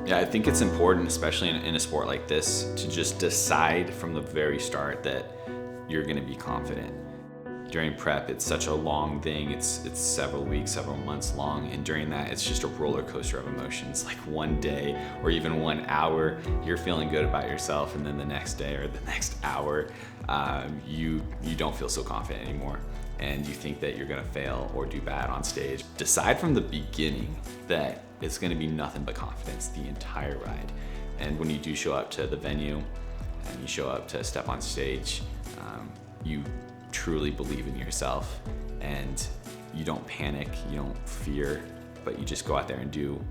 Yeah, I think it's important, especially in a sport like this, to just decide from the very start that you're gonna be confident. During prep, it's such a long thing. It's several weeks, several months long, and during that, it's just a roller coaster of emotions. Like one day or even 1 hour, you're feeling good about yourself, and then the next day or the next hour, you don't feel so confident anymore, and you think that you're gonna fail or do bad on stage. Decide from the beginning that it's gonna be nothing but confidence the entire ride. And when you do show up to the venue and you show up to step on stage, you truly believe in yourself, and you don't panic, you don't fear, but you just go out there and do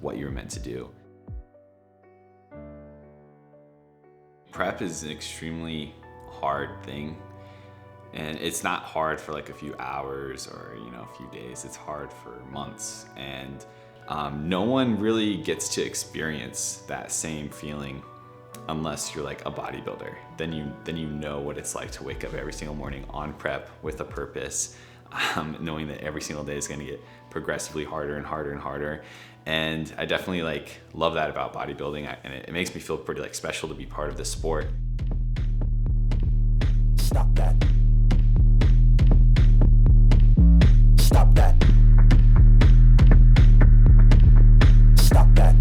what you're meant to do. Prep is an extremely hard thing, and it's not hard for like a few hours or a few days. It's hard for months, and no one really gets to experience that same feeling unless you're like a bodybuilder. Then you know what it's like to wake up every single morning on prep with a purpose, knowing that every single day is gonna get progressively harder and harder and harder. And I definitely love that about bodybuilding, and it makes me feel pretty special to be part of this sport. Stop that. Stop that. Stop that.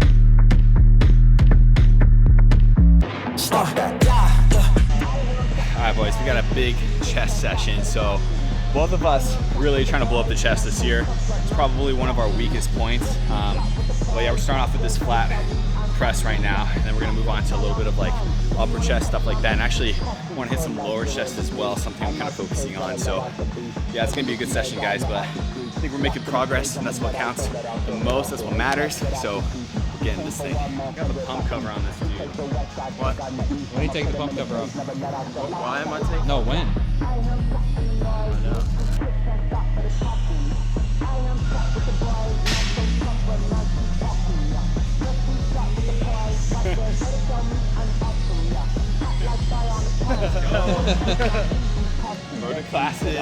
Stop that. All right, boys, we got a big chest session. So both of us really trying to blow up the chest this year. It's probably one of our weakest points. Well, yeah, we're starting off with this flat press right now, and then we're gonna move on to a little bit of upper chest, stuff like that. And actually, I wanna hit some lower chest as well, something I'm kind of focusing on. So yeah, it's gonna be a good session, guys, but I think we're making progress, and that's what counts the most, that's what matters. So we're getting this thing. I got the pump cover on this, dude. What? When are you taking the pump cover off? Why am I taking? No, when? I don't know. Go to classes.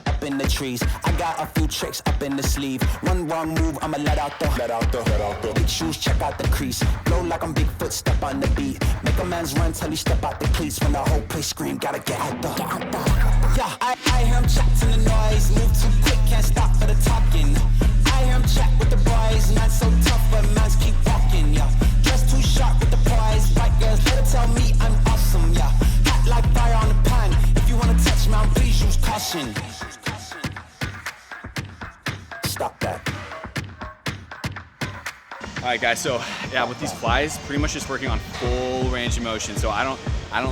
Up in the trees, I got a few tricks up in the sleeve. One wrong move, I'ma let out the big shoes, check out the crease. Blow like I'm Bigfoot, step on the beat. Make a man's run till he step out the cleats. When the whole place scream, gotta get out the. Yeah, I hear him chat to the noise. Move too quick, can't stop for the talking. I hear him chat with the boys. Man so tough, but mans keep walking. Yeah, dressed too sharp with the prize. White girls, let her tell me I'm awesome. Yeah, hot like fire on the pan. If you wanna touch me, please use caution. Stop that. All right, guys, so yeah, with these flies, pretty much just working on full range of motion. So I don't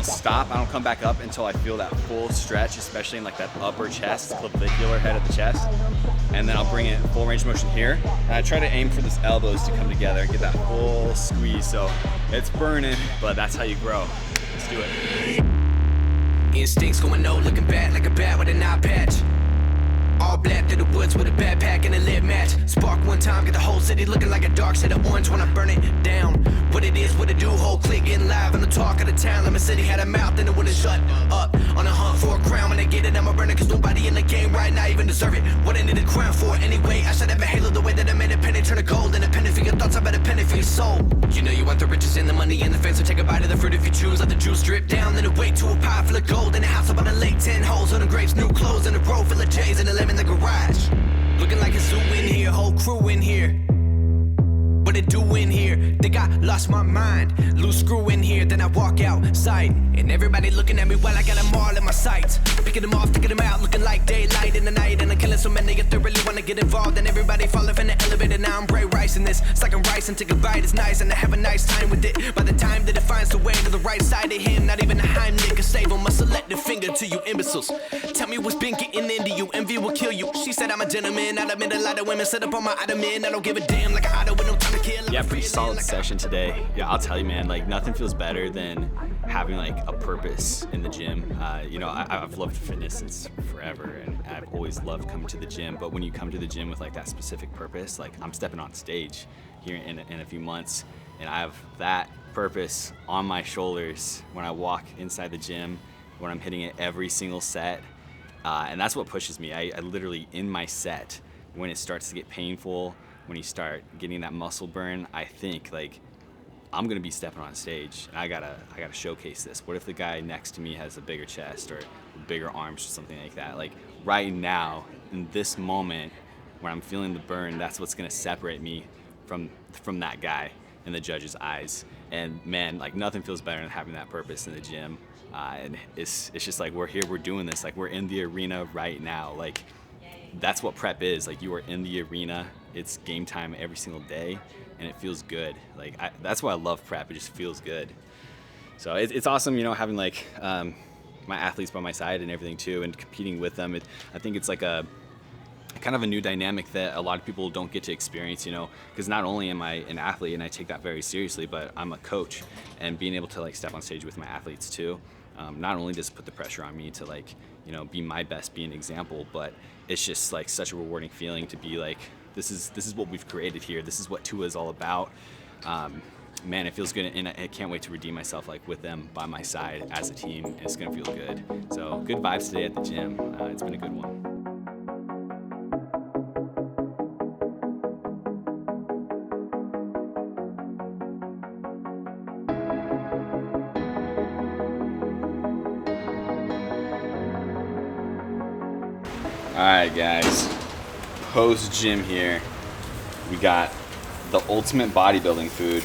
stop, I don't come back up until I feel that full stretch, especially in that upper chest, clavicular head of the chest. And then I'll bring it full range of motion here. And I try to aim for these elbows to come together and get that full squeeze. So it's burning, but that's how you grow. Let's do it. Instincts going no, looking bad like a bat with an eye patch. All black through the woods with a backpack and a lid match. Spark one time, get the whole city looking like a dark shade of orange when I burn it down. What it is, what it do, whole clique getting live on the talk of the town. Like my city had a mouth and it wouldn't shut up. On a hunt for a crown, when they get it, I'ma burn it, cause nobody in the game right now even deserve it. What I need a crown for anyway, I should have a halo the way that I made a penny turn to gold. And a penny for your thoughts, I bet a penny for your soul. You know you want the riches and the money and the fame, so take a bite of the fruit if you choose. Let the juice drip down, then it wait to a pie full of gold. In a house up on a lake, 10 holes on the grapes, new clothes, and a row full of J's and a lemon in the garage. Looking like a zoo in here, whole crew in here. What it do in here? Think I lost my mind. Loose screw in here, then I walk outside. And everybody looking at me while I got them all in my sights. Picking them off, taking them out, looking like daylight in the night. And I'm killing so many if they really wanna get involved. And everybody falling from the elevator, now I'm bright rice in this. It's like I'm rice and take a bite, it's nice. And I have a nice time with it. By the time that it finds the way to the right side of him, not even a Heimlich can save him. A selective finger to you imbeciles. Tell me what's been getting into you, envy will kill you. She said I'm a gentleman, I admit a lot of women set up on my ottoman. I don't give a damn like a auto with no time to kill. Yeah, pretty solid session today. Yeah, I'll tell you, man, nothing feels better than having a purpose in the gym. I've loved fitness since forever, and I've always loved coming to the gym. But when you come to the gym with that specific purpose, I'm stepping on stage here in a few months, and I have that purpose on my shoulders when I walk inside the gym, when I'm hitting it every single set. And that's what pushes me. I literally, in my set, when it starts to get painful, when you start getting that muscle burn, I think like, I'm gonna be stepping on stage, and I gotta showcase this. What if the guy next to me has a bigger chest or bigger arms or something like that? Like right now, in this moment, where I'm feeling the burn, that's what's gonna separate me from that guy in the judge's eyes. And man, like nothing feels better than having that purpose in the gym. And it's just like we're here, we're doing this, like we're in the arena right now. Like that's what prep is. Like you are in the arena. It's game time every single day, and it feels good. Like that's why I love prep. It just feels good. So it's awesome, you know, having like my athletes by my side and everything too, and competing with them. I think it's like a kind of a new dynamic that a lot of people don't get to experience, you know, because not only am I an athlete and I take that very seriously, but I'm a coach, and being able to like step on stage with my athletes too. Not only does it put the pressure on me to like, you know, be my best, be an example, but it's just like such a rewarding feeling to be like, this is what we've created here. This is what Tua is all about. Man, it feels good, and I can't wait to redeem myself like with them by my side as a team. It's gonna feel good. So good vibes today at the gym. It's been a good one. All right, guys, post gym here. We got the ultimate bodybuilding food,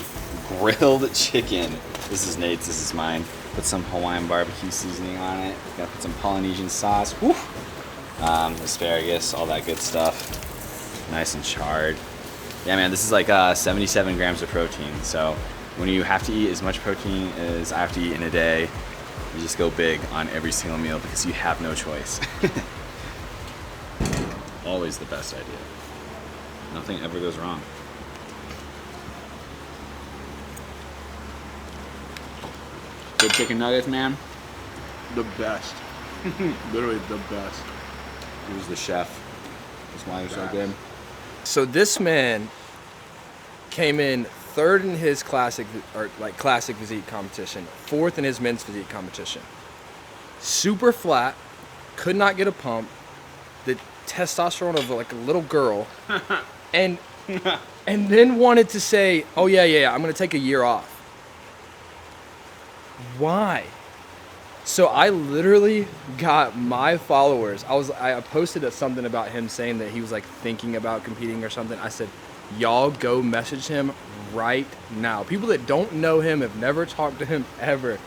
grilled chicken. This is Nate's, this is mine. Put some Hawaiian barbecue seasoning on it. Gotta put some Polynesian sauce. Woo! Asparagus, all that good stuff. Nice and charred. Yeah, man, this is like 77 grams of protein. So when you have to eat as much protein as I have to eat in a day, you just go big on every single meal because you have no choice. Always the best idea. Nothing ever goes wrong. Good chicken nuggets, man. The best. Literally the best. He was the chef. That's why they're so good. So this man came in third in his classic physique competition, fourth in his men's physique competition. Super flat, could not get a pump. The testosterone of like a little girl, and then wanted to say, "Oh yeah, I'm gonna take a year off." Why? So I literally got my followers. I posted something about him saying that he was like thinking about competing or something. I said, y'all go message him right now. People that don't know him, have never talked to him ever,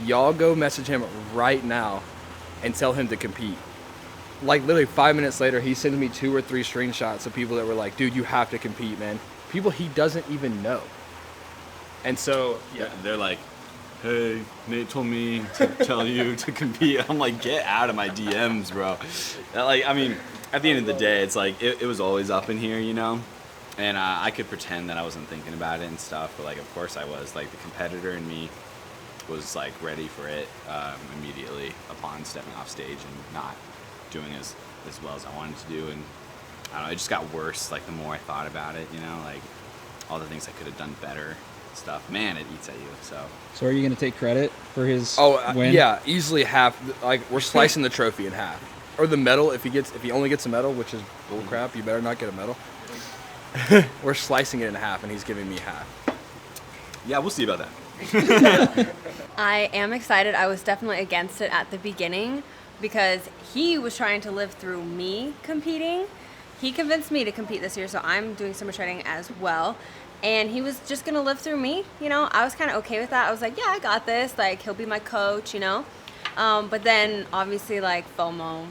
y'all go message him right now and tell him to compete. Like literally 5 minutes later, he sent me 2 or 3 screenshots of people that were like, dude, you have to compete, man. People he doesn't even know. And so, yeah. They're like, hey, Nate told me to tell you to compete. I'm like, get out of my DMs, bro. Like, I mean, at the end of the day, it's like, it was always up in here, you know? And I could pretend that I wasn't thinking about it and stuff, but like, of course I was. Like, the competitor in me was like ready for it immediately upon stepping off stage and not doing as well as I wanted to do. And I don't know, it just got worse like the more I thought about it, you know, like all the things I could have done better stuff. Man, it eats at you. So are you going to take credit for his win? Yeah, easily half. Like, we're slicing the trophy in half, or the medal. If he only gets a medal, which is bull crap, you better not get a medal. We're slicing it in half, and he's giving me half. Yeah, we'll see about that. I am excited. I was definitely against it at the beginning because he was trying to live through me competing. He convinced me to compete this year, so I'm doing summer training as well. And he was just gonna live through me, you know. I was kind of okay with that. I was like, yeah, I got this. Like, he'll be my coach, you know. But then obviously, like, FOMO,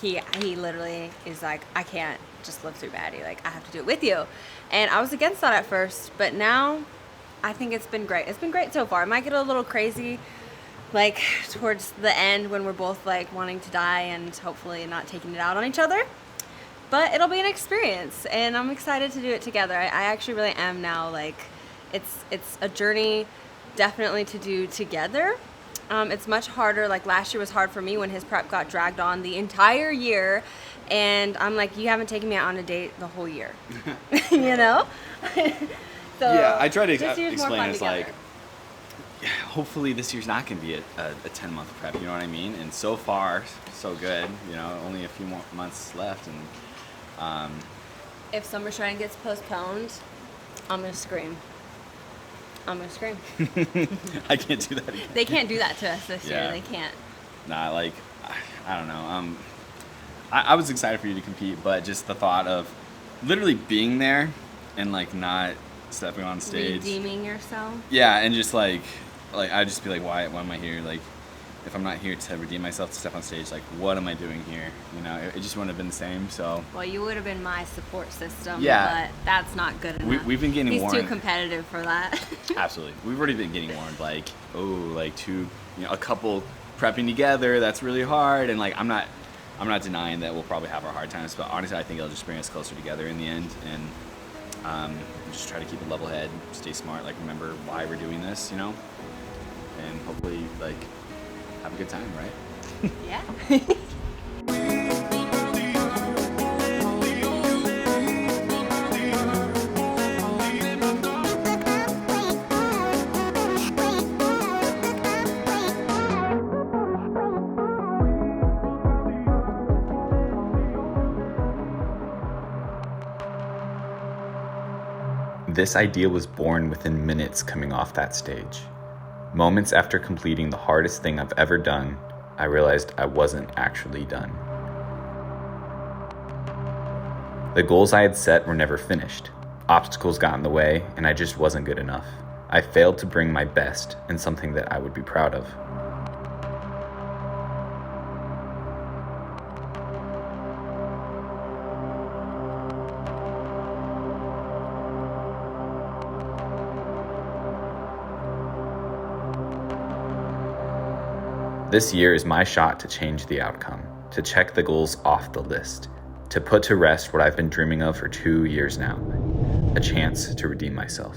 he literally is like, I can't just live through Brady. Like, I have to do it with you. And I was against that at first, but now I think it's been great. It's been great so far. It might get a little crazy, like, towards the end when we're both, like, wanting to die and hopefully not taking it out on each other. But it'll be an experience, and I'm excited to do it together. I actually really am now. Like, it's a journey definitely to do together. It's much harder. Like, last year was hard for me when his prep got dragged on the entire year, and I'm like, you haven't taken me out on a date the whole year, you know? So yeah, I try to this year's more explain fun it's together. like, hopefully this year's not going to be a 10-month prep, you know what I mean? And so far, so good, you know, only a few more months left. And if summer shredding gets postponed, I'm going to scream. I'm going to scream. I can't do that again. They can't do that to us this year. They can't. Nah, like, I don't know. I was excited for you to compete, but just the thought of literally being there and, like, not stepping on stage. Redeeming yourself? Yeah, and just, like I'd just be like, why am I here? Like, if I'm not here to redeem myself, to step on stage, like, what am I doing here? You know, it just wouldn't have been the same, so. Well, you would have been my support system, yeah, but that's not good enough. We've been getting warned. He's too competitive for that. Absolutely. We've already been getting warned, like, a couple prepping together, that's really hard, and, like, I'm not denying that we'll probably have our hard times, but honestly, I think it'll just bring us closer together in the end, and just try to keep a level head, stay smart, like, remember why we're doing this, you know, and hopefully, like, have a good time, right? Yeah. This idea was born within minutes coming off that stage. Moments after completing the hardest thing I've ever done, I realized I wasn't actually done. The goals I had set were never finished. Obstacles got in the way, and I just wasn't good enough. I failed to bring my best and something that I would be proud of. This year is my shot to change the outcome, to check the goals off the list, to put to rest what I've been dreaming of for 2 years now, a chance to redeem myself.